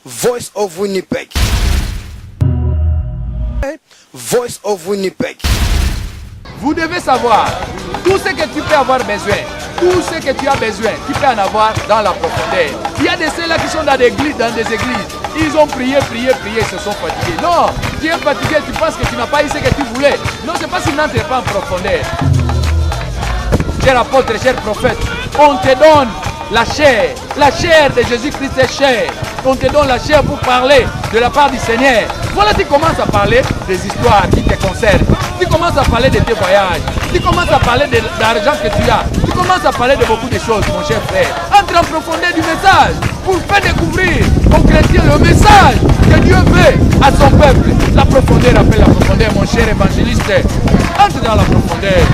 Voice of Winnipeg. Voice of Winnipeg. Vous devez savoir, tout ce que tu peux avoir besoin, tout ce que tu as besoin, tu peux en avoir dans la profondeur. Il y a de ceux-là qui sont dans des églises, ils ont prié, ils se sont fatigués. Non, tu es fatigué, tu penses que tu n'as pas eu ce que tu voulais. Non, c'est parce qu'ils n'entrent pas en profondeur. Cher apôtre, cher prophète, on te donne la chair de Jésus-Christ est chair. On te donne la chair pour parler de la part du Seigneur. Voilà, tu commences à parler des histoires qui te concernent. Tu commences à parler de tes voyages. Tu commences à parler de l'argent que tu as. Tu commences à parler de beaucoup de choses, mon cher frère. Entre en profondeur du message pour faire découvrir aux chrétiens le message que Dieu veut à son peuple. La profondeur appelle la profondeur, mon cher évangéliste. Entre dans la profondeur.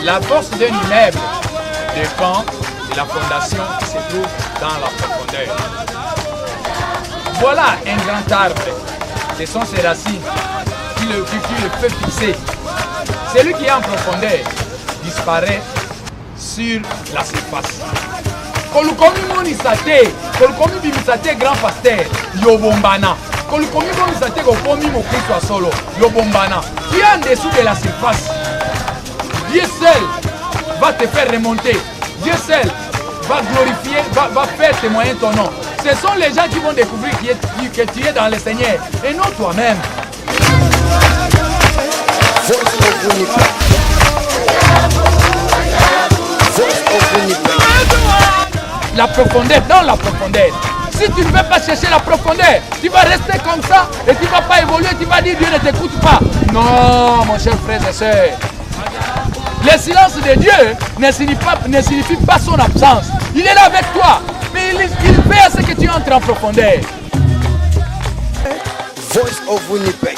La force d'un immeuble dépend de la fondation qui se trouve dans la profondeur. Voilà un grand arbre. Ce sont ses racines qui le fait fixer. Celui qui est en profondeur disparaît sur la surface. Kolukomi monisate, kolukomi bimisate grand pasteur, yobombana. Kolukomi monisate kokomi mokristo a solo, yobombana. Tu es en dessous de la surface. Dieu seul va te faire remonter. Dieu seul va glorifier, va faire témoigner ton nom. Ce sont les gens qui vont découvrir que tu es dans le Seigneur et non toi-même. La profondeur, dans la profondeur. Si tu ne veux pas chercher la profondeur, tu vas rester comme ça et tu ne vas pas évoluer, tu vas dire Dieu ne t'écoute pas. Non, mon cher frère et soeur. Le silence de Dieu ne signifie pas son absence. Il est là avec toi, mais il fait à ce que tu entres en profondeur. Voice of Winnipeg.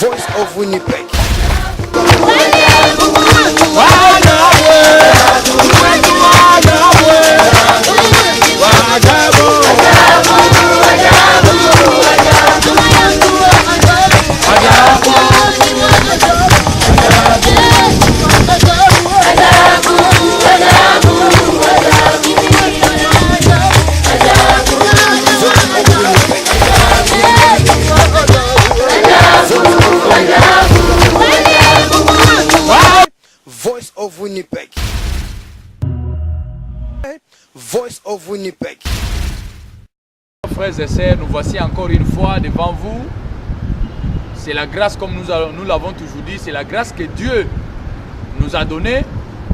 Voice of Winnipeg. Voice of Winnipeg. Voice of Winnipeg. Frères et sœurs, nous voici encore une fois devant vous. C'est la grâce, comme nous l'avons toujours dit, c'est la grâce que Dieu nous a donnée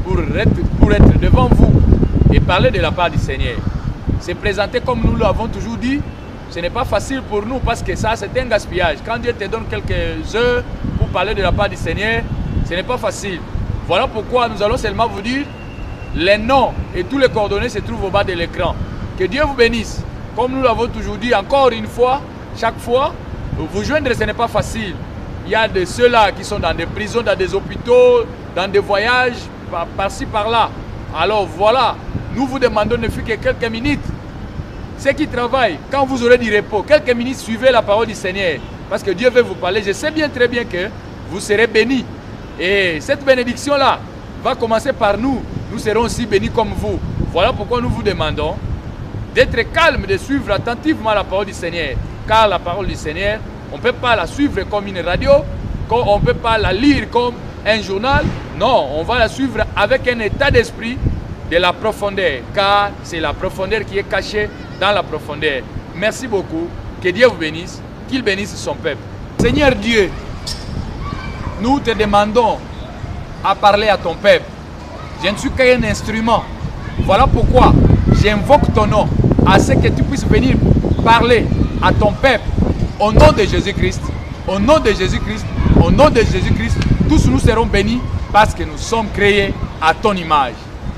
pour être devant vous et parler de la part du Seigneur. Se présenter comme nous l'avons toujours dit, ce n'est pas facile pour nous parce que ça c'est un gaspillage. Quand Dieu te donne quelques heures pour parler de la part du Seigneur, ce n'est pas facile. Voilà pourquoi nous allons seulement vous dire les noms et tous les coordonnées se trouvent au bas de l'écran. Que Dieu vous bénisse. Comme nous l'avons toujours dit, encore une fois, chaque fois, vous joindre ce n'est pas facile. Il y a de ceux-là qui sont dans des prisons, dans des hôpitaux, dans des voyages, par-ci, par-là. Alors voilà, nous vous demandons ne fût que quelques minutes. Ceux qui travaillent, quand vous aurez du repos, quelques minutes, suivez la parole du Seigneur. Parce que Dieu veut vous parler. Je sais bien, très bien que vous serez bénis. Et cette bénédiction-là va commencer par nous. Nous serons aussi bénis comme vous. Voilà pourquoi nous vous demandons d'être calme, de suivre attentivement la parole du Seigneur. Car la parole du Seigneur, on ne peut pas la suivre comme une radio, on ne peut pas la lire comme un journal. Non, on va la suivre avec un état d'esprit de la profondeur. Car c'est la profondeur qui est cachée dans la profondeur. Merci beaucoup. Que Dieu vous bénisse. Qu'il bénisse son peuple. Seigneur Dieu, nous te demandons à parler à ton peuple. Je ne suis qu'un instrument. Voilà pourquoi j'invoque ton nom, à ce que tu puisses venir parler à ton peuple au nom de Jésus-Christ. Au nom de Jésus-Christ, au nom de Jésus-Christ, tous nous serons bénis parce que nous sommes créés à ton image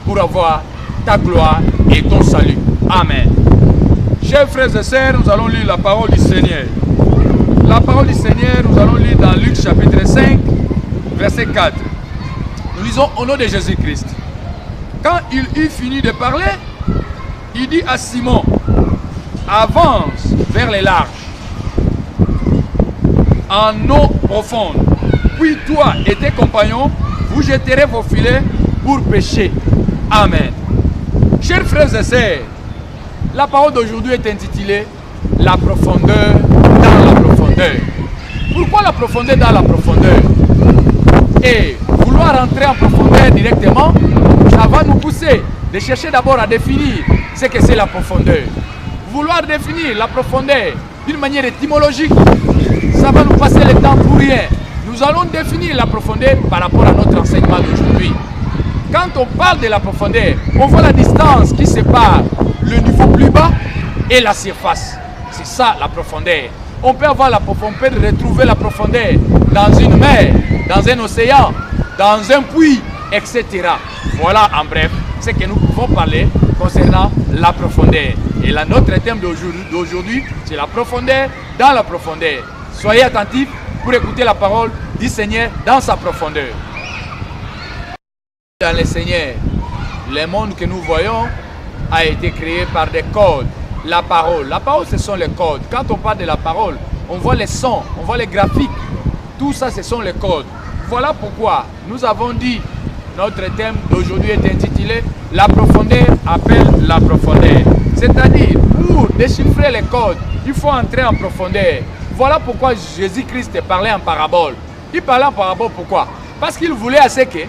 pour avoir ta gloire et ton salut. Amen. Chers frères et sœurs, nous allons lire la parole du Seigneur. La parole du Seigneur, nous allons lire dans Luc chapitre 5, verset 4. Nous lisons au nom de Jésus-Christ. Quand il eut fini de parler, il dit à Simon, avance vers les larges, en eau profonde. Puis toi et tes compagnons, vous jetterez vos filets pour pêcher. Amen. Chers frères et sœurs, la parole d'aujourd'hui est intitulée La profondeur dans la profondeur. Pourquoi la profondeur dans la profondeur? Et vouloir entrer en profondeur directement, ça va nous pousser de chercher d'abord à définir ce que c'est la profondeur. Vouloir définir la profondeur d'une manière étymologique, ça va nous passer le temps pour rien. Nous allons définir la profondeur par rapport à notre enseignement d'aujourd'hui. Quand on parle de la profondeur, on voit la distance qui sépare le niveau plus bas et la surface. C'est ça la profondeur. On peut avoir on peut retrouver la profondeur dans une mer, dans un océan, dans un puits, etc. Voilà en bref ce que nous pouvons parler concernant la profondeur. Et là, notre thème d'aujourd'hui, c'est la profondeur dans la profondeur. Soyez attentifs pour écouter la parole du Seigneur dans sa profondeur. Dans le Seigneur, le monde que nous voyons a été créé par des codes. La parole, ce sont les codes. Quand on parle de la parole, on voit les sons, on voit les graphiques. Tout ça, ce sont les codes. Voilà pourquoi nous avons dit, notre thème d'aujourd'hui est intitulé « La profondeur appelle la profondeur ». C'est-à-dire, pour déchiffrer les codes, il faut entrer en profondeur. Voilà pourquoi Jésus-Christ parlait en parabole. Il parlait en parabole pourquoi? Parce qu'il voulait à ce que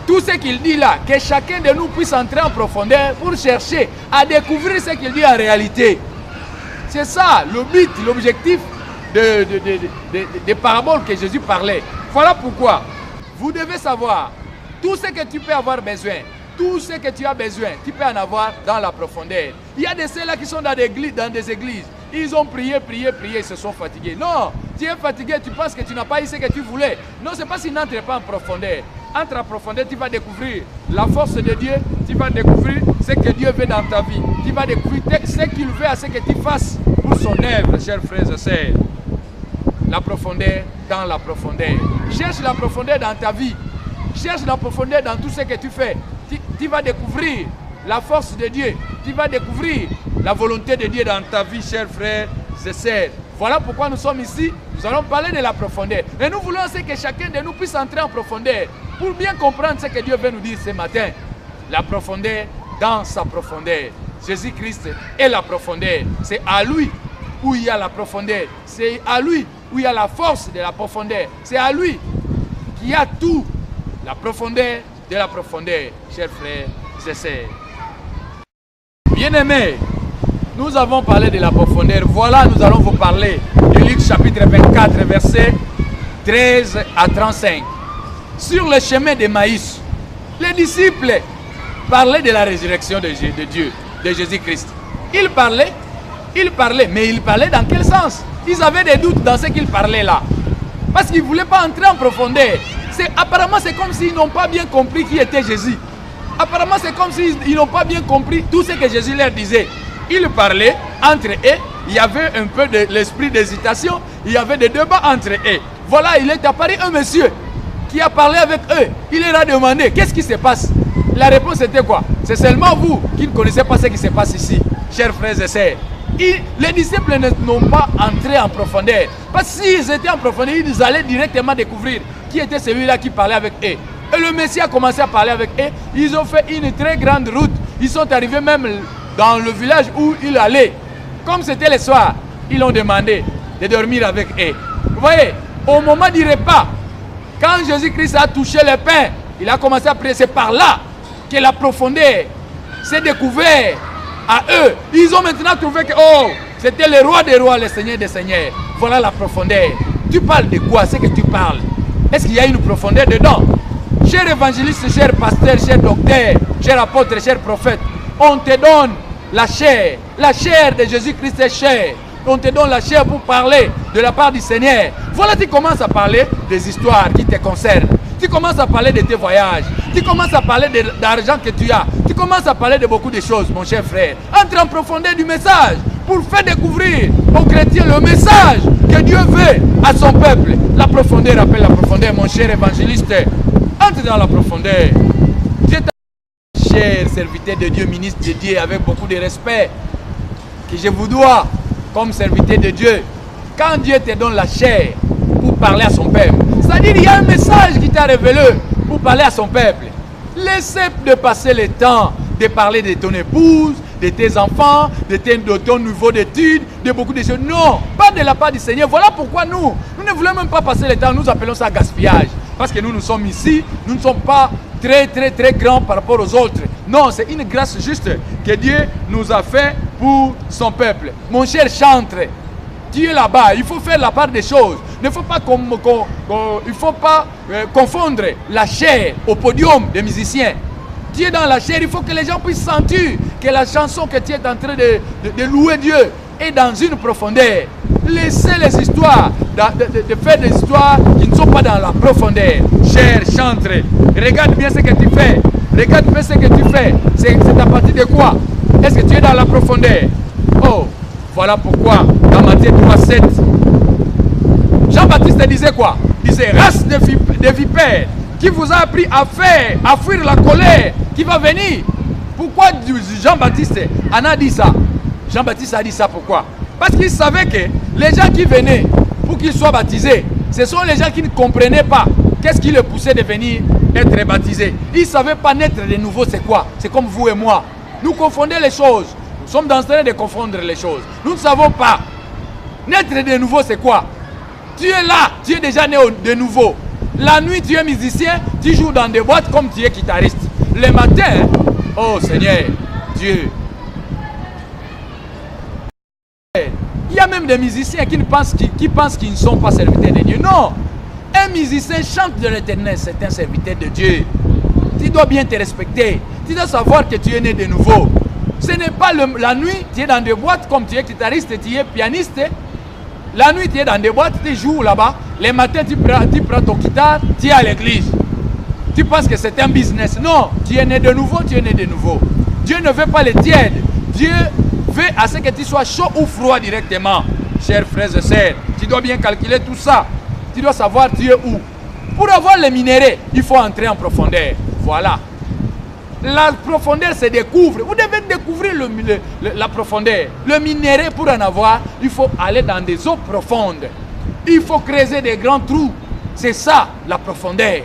tout ce qu'il dit là, que chacun de nous puisse entrer en profondeur pour chercher à découvrir ce qu'il dit en réalité. C'est ça le but, l'objectif des paraboles que Jésus parlait. Voilà pourquoi vous devez savoir tout ce que tu peux avoir besoin. Tout ce que tu as besoin, tu peux en avoir dans la profondeur. Il y a de ceux-là qui sont dans des églises. Ils ont prié, ils se sont fatigués. Non, tu es fatigué, tu penses que tu n'as pas eu ce que tu voulais. Non, c'est parce qu'ils n'entrent pas en profondeur. Entre en profondeur, tu vas découvrir la force de Dieu, tu vas découvrir ce que Dieu veut dans ta vie. Tu vas découvrir ce qu'il veut à ce que tu fasses pour son œuvre, chers frères et sœurs. La profondeur dans la profondeur. Cherche la profondeur dans ta vie. Cherche la profondeur dans tout ce que tu fais. Tu vas découvrir la force de Dieu. Tu vas découvrir la volonté de Dieu dans ta vie, chers frères et sœurs. Voilà pourquoi nous sommes ici. Nous allons parler de la profondeur. Et nous voulons que chacun de nous puisse entrer en profondeur pour bien comprendre ce que Dieu veut nous dire ce matin. La profondeur dans sa profondeur. Jésus-Christ est la profondeur. C'est à lui où il y a la profondeur. C'est à lui où il y a la force de la profondeur. C'est à lui qui a tout. La profondeur de la profondeur, chers frères et sœurs. Bien-aimés, nous avons parlé de la profondeur. Voilà, nous allons vous parler de Luc chapitre 24, versets 13 à 35. Sur le chemin d'Emmaüs, les disciples parlaient de la résurrection de Dieu, de Jésus-Christ. Ils parlaient, mais ils parlaient dans quel sens? Ils avaient des doutes dans ce qu'ils parlaient là. Parce qu'ils ne voulaient pas entrer en profondeur. Apparemment, c'est comme s'ils n'ont pas bien compris qui était Jésus. Apparemment, c'est comme s'ils n'ont pas bien compris tout ce que Jésus leur disait. Ils parlaient entre eux. Il y avait un peu de l'esprit d'hésitation. Il y avait des débats entre eux. Voilà, il est apparu un monsieur qui a parlé avec eux. Il leur a demandé, qu'est-ce qui se passe? La réponse était quoi? C'est seulement vous qui ne connaissez pas ce qui se passe ici, chers frères et sœurs. Les disciples n'ont pas entré en profondeur. Parce que s'ils étaient en profondeur, ils allaient directement découvrir qui était celui-là qui parlait avec eux. Et le Messie a commencé à parler avec eux. Ils ont fait une très grande route. Ils sont arrivés même dans le village où il allait. Comme c'était le soir, ils ont demandé de dormir avec eux. Vous voyez, au moment du repas, quand Jésus-Christ a touché le pain, il a commencé à prier. C'est par là que la profondeur s'est découverte à eux. Ils ont maintenant trouvé que, oh, c'était le roi des rois, le Seigneur des seigneurs. Voilà la profondeur. Tu parles de quoi? C'est que tu parles. Est-ce qu'il y a une profondeur dedans? Cher évangéliste, cher pasteur, cher docteur, cher apôtre, cher prophète, on te donne la chair de Jésus-Christ est chair. On te donne la chair pour parler de la part du Seigneur. Voilà, tu commences à parler des histoires qui te concernent. Tu commences à parler de tes voyages. Tu commences à parler d'argent que tu as. Tu commences à parler de beaucoup de choses, mon cher frère. Entre en profondeur du message pour faire découvrir aux chrétiens le message que Dieu veut à son peuple. La profondeur appelle la profondeur, mon cher évangéliste. Entre dans la profondeur. Dieu t'a, cher serviteur de Dieu, ministre de Dieu, avec beaucoup de respect, que je vous dois comme serviteur de Dieu. Quand Dieu te donne la chair pour parler à son peuple, c'est-à-dire il y a un message qui t'a révélé pour parler à son peuple. Laissez de passer le temps de parler de ton épouse, de tes enfants, de ton niveau d'études, de beaucoup de choses. Non, pas de la part du Seigneur. Voilà pourquoi nous ne voulons même pas passer le temps. Nous appelons ça gaspillage. Parce que nous sommes ici, nous ne sommes pas très grands par rapport aux autres. Non, c'est une grâce juste que Dieu nous a fait pour son peuple. Mon cher chantre, tu es là-bas, il faut faire la part des choses. Il ne faut pas, confondre la chair au podium des musiciens. Tu es dans la chair, il faut que les gens puissent sentir que la chanson que tu es en train de louer Dieu est dans une profondeur. Laissez les histoires, de faire des histoires qui ne sont pas dans la profondeur. Cher chantre, regarde bien ce que tu fais. Regarde bien ce que tu fais. C'est à partir de quoi? Est-ce que tu es dans la profondeur? Oh, voilà pourquoi dans Matthieu 3:7, Jean-Baptiste disait quoi? Il disait, race de vipères, qui vous a appris à fuir la colère qui va venir. Pourquoi Jean-Baptiste en a dit ça? Jean-Baptiste a dit ça pourquoi? Parce qu'il savait que les gens qui venaient pour qu'ils soient baptisés, ce sont les gens qui ne comprenaient pas qu'est-ce qui les poussait de venir être baptisés. Ils ne savaient pas naître de nouveau, c'est quoi? C'est comme vous et moi. Nous confondons les choses. Nous sommes en train de confondre les choses. Nous ne savons pas. Naître de nouveau, c'est quoi? Tu es là, tu es déjà né de nouveau. La nuit, tu es musicien, tu joues dans des boîtes comme tu es guitariste. Le matin, oh Seigneur, Dieu. Il y a même des musiciens qui pensent qu'ils ne sont pas serviteurs de Dieu. Non, un musicien chante de l'éternel, c'est un serviteur de Dieu. Tu dois bien te respecter. Tu dois savoir que tu es né de nouveau. Ce n'est pas la nuit, tu es dans des boîtes comme tu es guitariste, tu es pianiste. La nuit, tu es dans des boîtes, tu joues là-bas. Les matins, tu prends ton guitare, tu es à l'église. Tu penses que c'est un business. Non, tu es né de nouveau, tu es né de nouveau. Dieu ne veut pas les tièdes. Dieu veut à ce que tu sois chaud ou froid directement. Chers frères et sœurs, tu dois bien calculer tout ça. Tu dois savoir tu es où. Pour avoir les minéraux, il faut entrer en profondeur. Voilà. La profondeur se découvre. Vous devez découvrir la profondeur. Le minerai, pour en avoir, il faut aller dans des eaux profondes. Il faut creuser des grands trous. C'est ça, la profondeur.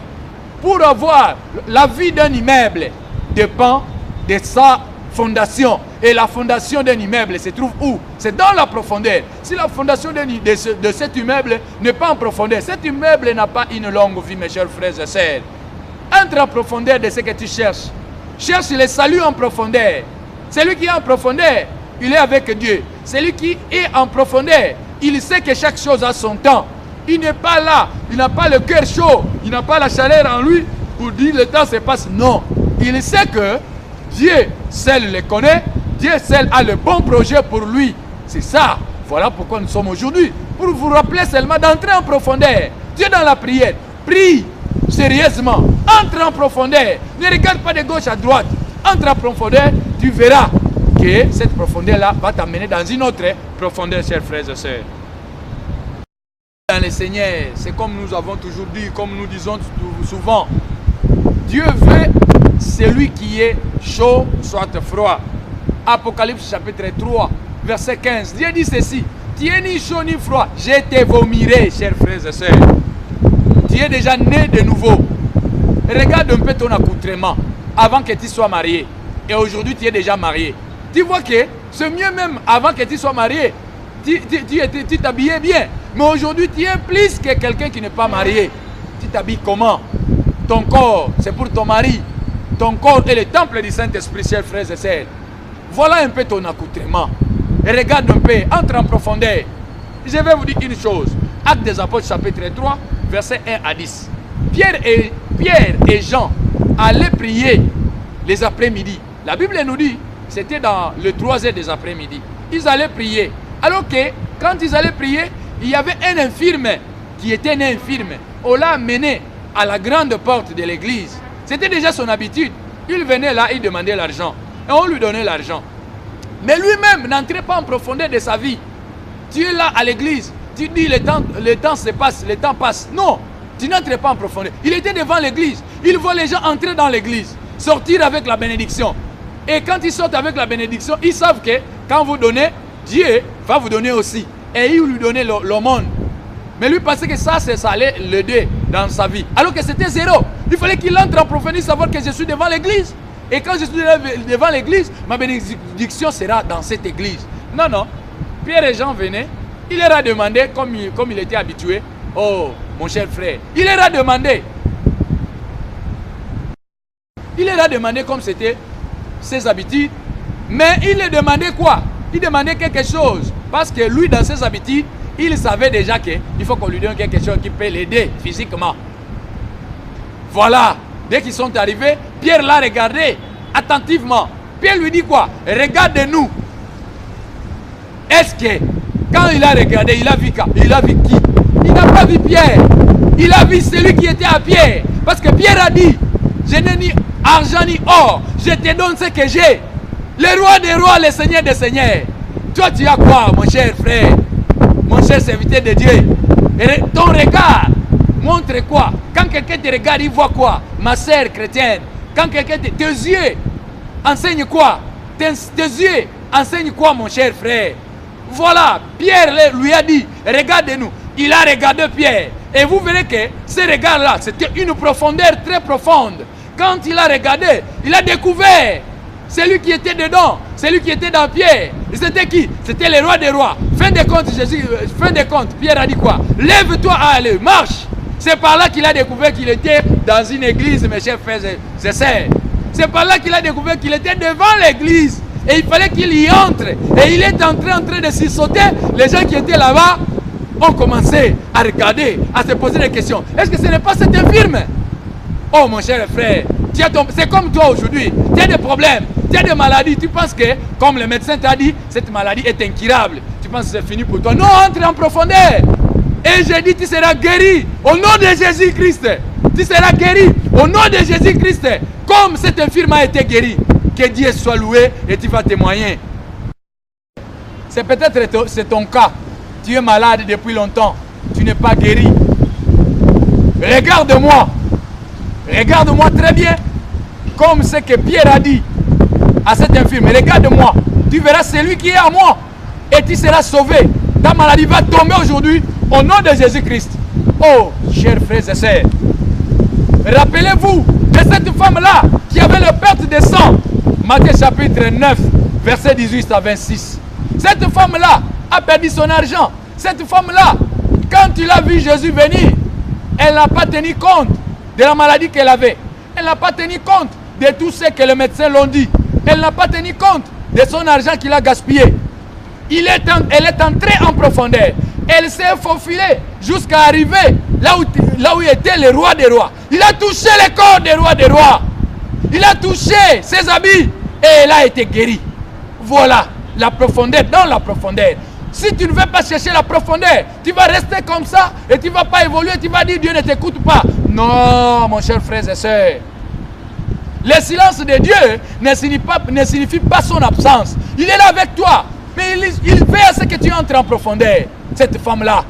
Pour avoir la vie d'un immeuble, dépend de sa fondation. Et la fondation d'un immeuble se trouve où? C'est dans la profondeur. Si la fondation de cet immeuble n'est pas en profondeur, cet immeuble n'a pas une longue vie, mes chers frères et sœurs. Entre en profondeur de ce que tu cherches. Cherche le salut en profondeur. Celui qui est en profondeur, il est avec Dieu. Celui qui est en profondeur, il sait que chaque chose a son temps. Il n'est pas là, il n'a pas le cœur chaud, il n'a pas la chaleur en lui pour dire le temps se passe. Non, il sait que Dieu seul le connaît, Dieu seul a le bon projet pour lui. C'est ça. Voilà pourquoi nous sommes aujourd'hui. Pour vous rappeler seulement d'entrer en profondeur. Dieu dans la prière. Prie sérieusement. Entre en profondeur. Ne regarde pas de gauche à droite. Entre en profondeur. Tu verras que cette profondeur-là va t'amener dans une autre profondeur, chers frères et sœurs. Dans le Seigneur, c'est comme nous avons toujours dit, comme nous disons souvent. Dieu veut celui qui est chaud, soit froid. Apocalypse chapitre 3, verset 15. Dieu dit ceci. Tu es ni chaud ni froid. Je te vomirai, chers frères et sœurs. Tu es déjà né de nouveau. Regarde un peu ton accoutrement avant que tu sois marié. Et aujourd'hui, tu es déjà marié. Tu vois que c'est mieux même avant que tu sois marié. Tu t'habillais bien. Mais aujourd'hui, tu es plus que quelqu'un qui n'est pas marié. Tu t'habilles comment? Ton corps, c'est pour ton mari. Ton corps est le temple du Saint-Esprit, chers frères et sœurs. Voilà un peu ton accoutrement. Et regarde un peu, entre en profondeur. Je vais vous dire une chose. Actes des Apôtres, chapitre 3, versets 1 à 10. Pierre et Pierre et Jean allaient prier les après-midi. La Bible nous dit, c'était dans le 3 heures des après-midi. Ils allaient prier. Alors que, quand ils allaient prier, il y avait un infirme qui était né infirme. On l'a amené à la grande porte de l'église. C'était déjà son habitude. Il venait là, il demandait l'argent. Et on lui donnait l'argent. Mais lui-même n'entrait pas en profondeur de sa vie. Tu es là à l'église, tu dis le temps se passe, le temps passe. Non, tu n'entres pas en profondeur. Il était devant l'église. Il voit les gens entrer dans l'église, sortir avec la bénédiction. Et quand ils sortent avec la bénédiction, ils savent que quand vous donnez, Dieu va vous donner aussi. Et il lui donnait le monde. Mais lui pensait que ça allait l'aider dans sa vie. Alors que c'était zéro. Il fallait qu'il entre en profondeur, savoir que je suis devant l'église. Et quand je suis devant l'église, ma bénédiction sera dans cette église. Non, non. Pierre et Jean venaient. Il leur a demandé, comme il était habitué, oh, mon cher frère, il leur a demandé. Il leur a demandé comme c'était ses habitudes. Mais il leur demandait quoi? Il demandait quelque chose. Parce que lui, dans ses habitudes, il savait déjà qu'il faut qu'on lui donne quelque chose qui peut l'aider physiquement. Voilà. Dès qu'ils sont arrivés, Pierre l'a regardé attentivement. Pierre lui dit quoi? Regarde-nous. Est-ce que quand il a regardé, il a vu qui? Il n'a pas vu Pierre. Il a vu celui qui était à Pierre. Parce que Pierre a dit, je n'ai ni argent ni or, je te donne ce que j'ai. Le roi des rois, le seigneur des seigneurs. Toi tu as quoi, mon cher frère? Mon cher serviteur de Dieu? Et ton regard montre quoi? Quand quelqu'un te regarde, il voit quoi? Ma sœur chrétienne. Quand quelqu'un tes yeux enseignent quoi? Tes yeux enseignent quoi, mon cher frère? Voilà, Pierre lui a dit, regardez-nous. Il a regardé Pierre. Et vous verrez que ce regard-là, c'était une profondeur très profonde. Quand il a regardé, il a découvert celui qui était dedans, celui qui était dans Pierre. C'était qui? C'était le roi des rois. Fin de compte, Pierre a dit quoi? Lève-toi, allez, marche. C'est par là qu'il a découvert qu'il était dans une église, mes chers frères et sœurs. C'est par là qu'il a découvert qu'il était devant l'église. Et il fallait qu'il y entre. Et il est entré en train de s'y sauter. Les gens qui étaient là-bas ont commencé à regarder, à se poser des questions. Est-ce que ce n'est pas cet infirme? Oh mon cher frère, c'est comme toi aujourd'hui. Tu as des problèmes, tu as des maladies. Tu penses que, comme le médecin t'a dit, cette maladie est incurable. Tu penses que c'est fini pour toi. Non, entre en profondeur. Et j'ai dit, tu seras guéri au nom de Jésus-Christ. Tu seras guéri au nom de Jésus-Christ. Comme cet infirme a été guéri. Que Dieu soit loué et tu vas témoigner. C'est peut-être c'est ton cas. Tu es malade depuis longtemps. Tu n'es pas guéri. Regarde-moi. Regarde-moi très bien. Comme ce que Pierre a dit à cet infirme. Regarde-moi. Tu verras celui qui est à moi. Et tu seras sauvé. Ta maladie va tomber aujourd'hui au nom de Jésus-Christ. Oh, chers frères et sœurs. Rappelez-vous de cette femme-là qui avait le perte de sang. Matthieu chapitre 9, verset 18 à 26. Cette femme-là a perdu son argent. Cette femme-là, quand il a vu Jésus venir, elle n'a pas tenu compte de la maladie qu'elle avait. Elle n'a pas tenu compte de tout ce que les médecins l'ont dit. Elle n'a pas tenu compte de son argent qu'il a gaspillé. Elle est entrée en profondeur. Elle s'est faufilée jusqu'à arriver là où était le roi des rois. Il a touché le corps du roi des rois. Il a touché ses habits et elle a été guérie. Voilà, la profondeur, dans la profondeur. Si tu ne veux pas chercher la profondeur, tu vas rester comme ça et tu ne vas pas évoluer, tu vas dire Dieu ne t'écoute pas. Non, mon cher frère et soeur. Le silence de Dieu ne signifie pas son absence. Il est là avec toi, mais il veut à ce que tu entres en profondeur. Cette femme-là,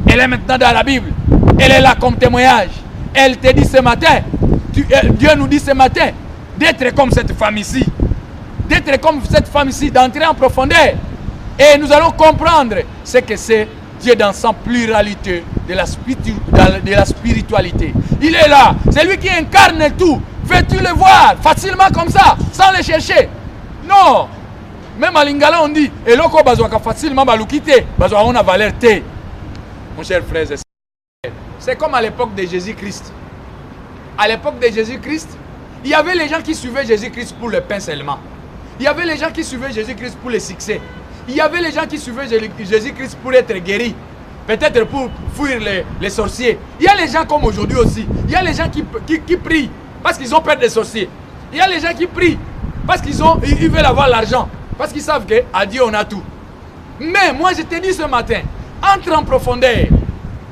elle est maintenant dans la Bible. Elle est là comme témoignage. Elle te dit ce matin, Dieu nous dit ce matin, d'être comme cette femme ici. D'être comme cette femme ici, d'entrer en profondeur. Et nous allons comprendre ce que c'est Dieu dans sa pluralité de la spiritualité. Il est là, c'est lui qui incarne tout. Veux-tu le voir facilement comme ça, sans le chercher? Non. Même à Lingala on dit, et loko bazouaka facilement balukite, bazouaka on a valeur te. Mon cher frère, c'est comme à l'époque de Jésus-Christ. À l'époque de Jésus-Christ, il y avait les gens qui suivaient Jésus-Christ pour le pain seulement. Il y avait les gens qui suivaient Jésus-Christ pour le succès. Il y avait les gens qui suivaient Jésus-Christ pour être guéris. peut-être pour fuir les sorciers. Il y a les gens comme aujourd'hui aussi. Il y a les gens qui prient parce qu'ils ont peur des sorciers. Il y a les gens qui prient parce qu'ils veulent avoir l'argent. Parce qu'ils savent qu'à Dieu on a tout. Mais moi je te dis ce matin, entre en profondeur.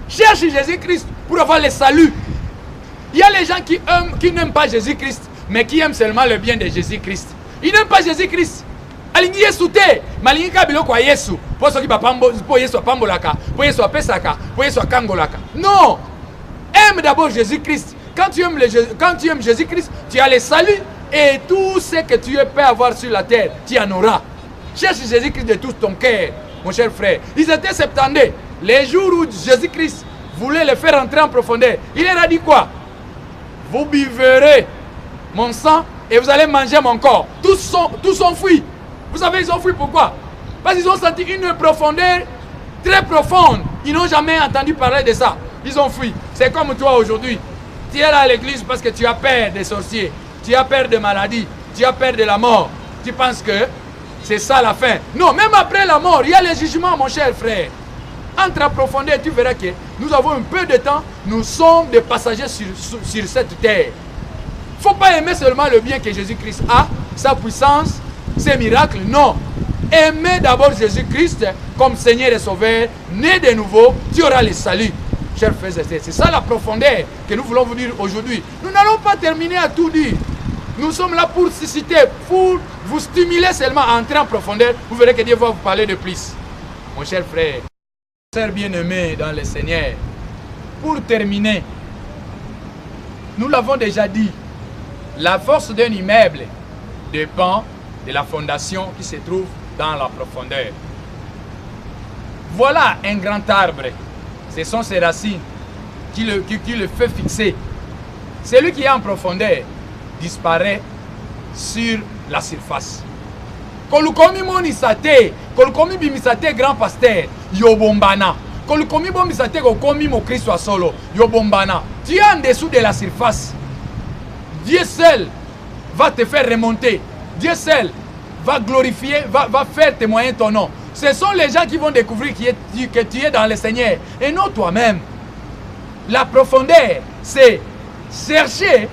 Cherche Jésus-Christ pour avoir le salut. Il y a les gens qui n'aiment pas Jésus-Christ, mais qui aiment seulement le bien de Jésus-Christ. Ils n'aiment pas Jésus-Christ. Alingi Yesu te, malingi kabilo kwa Yesu. Po soki po Yesu pambolaka, po Yesu pesaka, po Yesu kangolaka. Non. Aime d'abord Jésus-Christ. Quand tu aimes Jésus-Christ, tu as le salut et tout ce que tu peux avoir sur la terre, tu en auras. Cherche Jésus-Christ de tout ton cœur, mon cher frère. Ils étaient 70. Les jours où Jésus-Christ voulait les faire entrer en profondeur, il leur a dit quoi? Vous buvez mon sang et vous allez manger mon corps. Tous sont fuis. Vous savez, ils ont fui pourquoi? Parce qu'ils ont senti une profondeur très profonde. Ils n'ont jamais entendu parler de ça. Ils ont fui. C'est comme toi aujourd'hui. Tu es là à l'église parce que tu as peur des sorciers. Tu as peur des maladies. Tu as peur de la mort. Tu penses que c'est ça la fin. Non, même après la mort, il y a le jugement, mon cher frère. Entre en profondeur, tu verras que nous avons un peu de temps. Nous sommes des passagers sur cette terre. Il ne faut pas aimer seulement le bien que Jésus-Christ a, sa puissance, ses miracles. Non. Aimez d'abord Jésus-Christ comme Seigneur et Sauveur. Né de nouveau, tu auras le salut. Chers frères et sœurs, c'est ça la profondeur que nous voulons vous dire aujourd'hui. Nous n'allons pas terminer à tout dire. Nous sommes là pour susciter, pour vous stimuler seulement à entrer en profondeur. Vous verrez que Dieu va vous parler de plus. Mon cher frère, sœur bien-aimé dans le Seigneur, pour terminer, nous l'avons déjà dit, la force d'un immeuble dépend de la fondation qui se trouve dans la profondeur. Voilà un grand arbre. Ce sont ses racines qui le fait fixer. Celui qui est en profondeur disparaît sur la surface. Kolukomi monisate, kolukomi bimisate grand pasteur, yobombana. Kolukomi bomisate kokomi mo Christ solo, yobombana. Tu es en dessous de la surface. Dieu seul va te faire remonter. Dieu seul va glorifier, va faire témoigner ton nom. Ce sont les gens qui vont découvrir que tu es dans le Seigneur et non toi-même. La profondeur, c'est chercher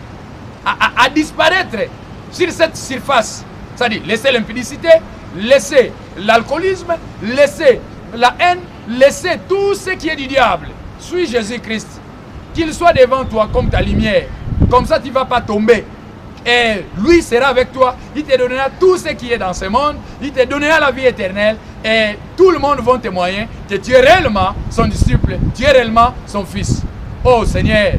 à disparaître sur cette surface. C'est-à-dire laisser l'impudicité, laisser l'alcoolisme, laisser la haine, laisser tout ce qui est du diable. Suis Jésus-Christ. Qu'il soit devant toi comme ta lumière. Comme ça, tu ne vas pas tomber. Et lui sera avec toi. Il te donnera tout ce qui est dans ce monde. Il te donnera la vie éternelle. Et tout le monde va témoigner que tu es réellement son disciple. Tu es réellement son fils. Oh Seigneur,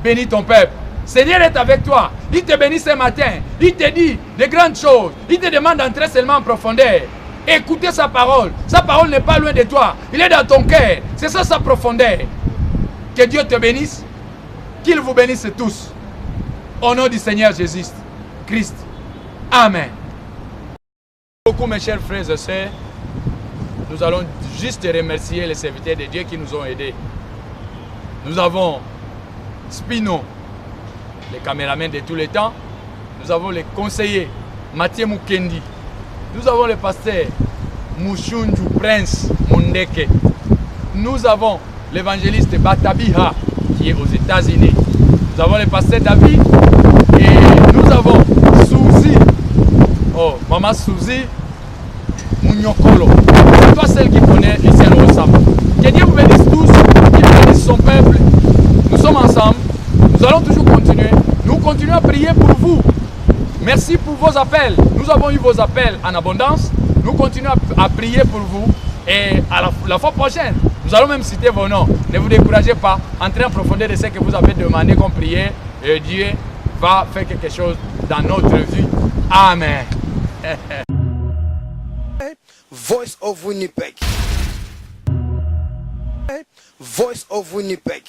bénis ton peuple. Seigneur est avec toi. Il te bénit ce matin. Il te dit de grandes choses. Il te demande d'entrer seulement en profondeur. Écoutez sa parole. Sa parole n'est pas loin de toi. Il est dans ton cœur. C'est ça sa profondeur. Que Dieu te bénisse. Qu'il vous bénisse tous. Au nom du Seigneur Jésus-Christ. Amen. Beaucoup mes chers frères et sœurs. Nous allons juste remercier les serviteurs de Dieu qui nous ont aidés. Nous avons Spino, les caméramans de tous les temps. Nous avons les conseillers Mathieu Mukendi. Nous avons le pasteur Mushunju Prince Mundeke. Nous avons l'évangéliste Batabiha qui est aux États-Unis. Nous avons le pasteur David et nous avons Suzy. Oh, Maman Suzy Munyokolo. C'est toi celle qui connaît les ciels ensemble. Que Dieu vous bénisse tous, qu'il bénisse son peuple. Nous sommes ensemble. Nous allons toujours continuer. Nous continuons à prier pour vous. Merci pour vos appels. Nous avons eu vos appels en abondance. Nous continuons à prier pour vous. Et à la fois prochaine, nous allons même citer vos noms. Ne vous découragez pas. Entrez en profondeur de ce que vous avez demandé comme prière. Et Dieu va faire quelque chose dans notre vie. Amen. Voice of Winnipeg. Voice of Winnipeg.